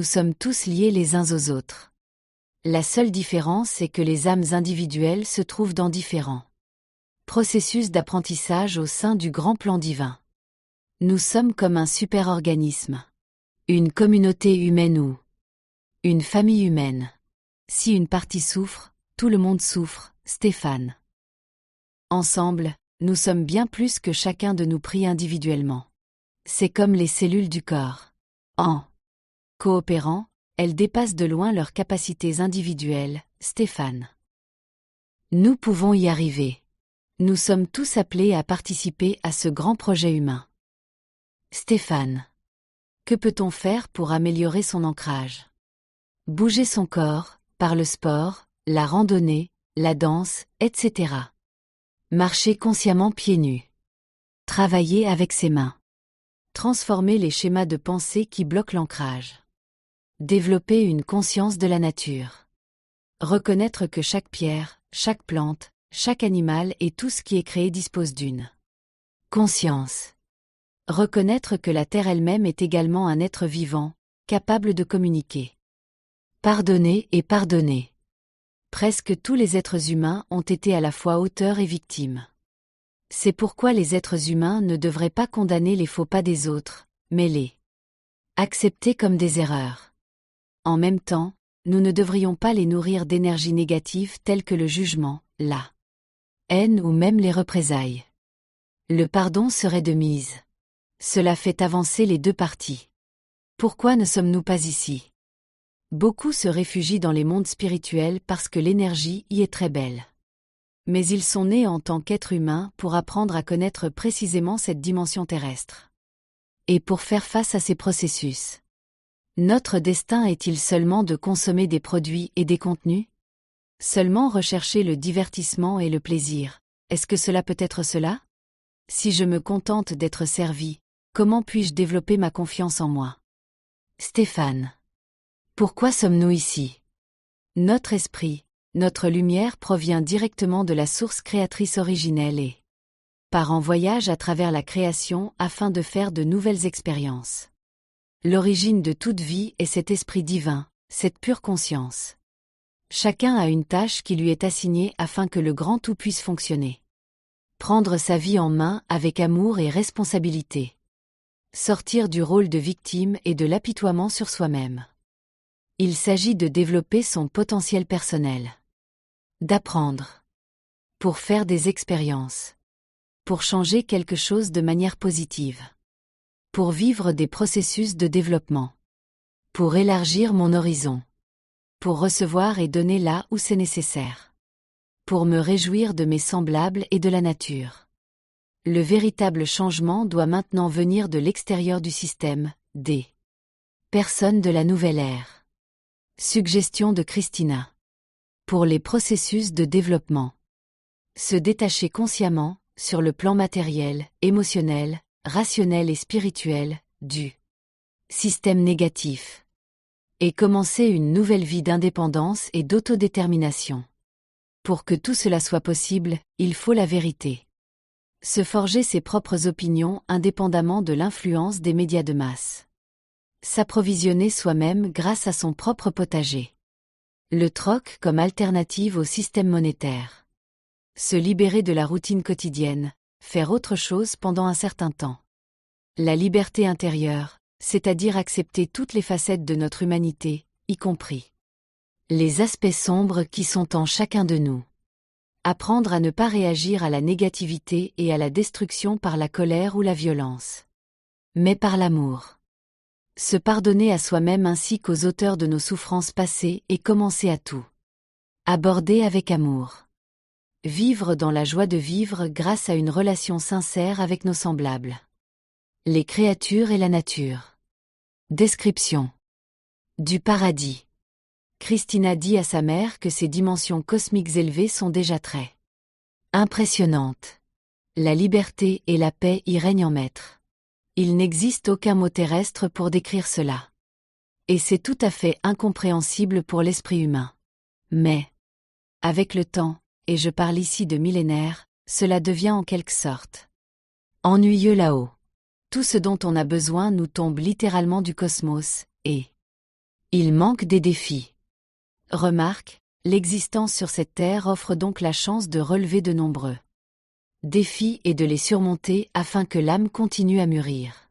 nous sommes tous liés les uns aux autres. La seule différence est que les âmes individuelles se trouvent dans différents processus d'apprentissage au sein du grand plan divin. Nous sommes comme un super-organisme. Une communauté humaine ou une famille humaine. Si une partie souffre, tout le monde souffre, Stéphane. Ensemble, nous sommes bien plus que chacun de nous pris individuellement. C'est comme les cellules du corps. En coopérant, elles dépassent de loin leurs capacités individuelles, Stéphane. Nous pouvons y arriver. Nous sommes tous appelés à participer à ce grand projet humain. Stéphane. Que peut-on faire pour améliorer son ancrage? Bouger son corps, par le sport, la randonnée, la danse, etc. Marcher consciemment pieds nus. Travailler avec ses mains. Transformer les schémas de pensée qui bloquent l'ancrage. Développer une conscience de la nature. Reconnaître que chaque pierre, chaque plante, chaque animal et tout ce qui est créé dispose d'une conscience. Reconnaître que la Terre elle-même est également un être vivant, capable de communiquer. Pardonner et pardonner. Presque tous les êtres humains ont été à la fois auteurs et victimes. C'est pourquoi les êtres humains ne devraient pas condamner les faux pas des autres, mais les accepter comme des erreurs. En même temps, nous ne devrions pas les nourrir d'énergie négative telle que le jugement, la haine ou même les représailles. Le pardon serait de mise. Cela fait avancer les deux parties. Pourquoi ne sommes-nous pas ici? Beaucoup se réfugient dans les mondes spirituels parce que l'énergie y est très belle. Mais ils sont nés en tant qu'êtres humains pour apprendre à connaître précisément cette dimension terrestre. Et pour faire face à ces processus. Notre destin est-il seulement de consommer des produits et des contenus? Seulement rechercher le divertissement et le plaisir, est-ce que cela peut être cela? Si je me contente d'être servi, comment puis-je développer ma confiance en moi? Stéphane. Pourquoi sommes-nous ici? Notre esprit, notre lumière provient directement de la source créatrice originelle et part en voyage à travers la création afin de faire de nouvelles expériences. L'origine de toute vie est cet esprit divin, cette pure conscience. Chacun a une tâche qui lui est assignée afin que le grand tout puisse fonctionner. Prendre sa vie en main avec amour et responsabilité. Sortir du rôle de victime et de l'apitoiement sur soi-même. Il s'agit de développer son potentiel personnel. D'apprendre. Pour faire des expériences. Pour changer quelque chose de manière positive. Pour vivre des processus de développement. Pour élargir mon horizon. Pour recevoir et donner là où c'est nécessaire. Pour me réjouir de mes semblables et de la nature. Le véritable changement doit maintenant venir de l'extérieur du système, des personnes de la nouvelle ère. Suggestion de Christina. Pour les processus de développement. Se détacher consciemment, sur le plan matériel, émotionnel, rationnel et spirituel, du système négatif. Et commencer une nouvelle vie d'indépendance et d'autodétermination. Pour que tout cela soit possible, il faut la vérité. Se forger ses propres opinions indépendamment de l'influence des médias de masse. S'approvisionner soi-même grâce à son propre potager. Le troc comme alternative au système monétaire. Se libérer de la routine quotidienne, faire autre chose pendant un certain temps. La liberté intérieure, c'est-à-dire accepter toutes les facettes de notre humanité, y compris les aspects sombres qui sont en chacun de nous. Apprendre à ne pas réagir à la négativité et à la destruction par la colère ou la violence. Mais par l'amour. Se pardonner à soi-même ainsi qu'aux auteurs de nos souffrances passées et commencer à tout aborder avec amour. Vivre dans la joie de vivre grâce à une relation sincère avec nos semblables. Les créatures et la nature. Description. Du paradis. Christina dit à sa mère que ces dimensions cosmiques élevées sont déjà très impressionnantes. La liberté et la paix y règnent en maître. Il n'existe aucun mot terrestre pour décrire cela. Et c'est tout à fait incompréhensible pour l'esprit humain. Mais, avec le temps, et je parle ici de millénaires, cela devient en quelque sorte ennuyeux là-haut. Tout ce dont on a besoin nous tombe littéralement du cosmos, et Il manque des défis. Remarque, l'existence sur cette terre offre donc la chance de relever de nombreux défis et de les surmonter afin que l'âme continue à mûrir.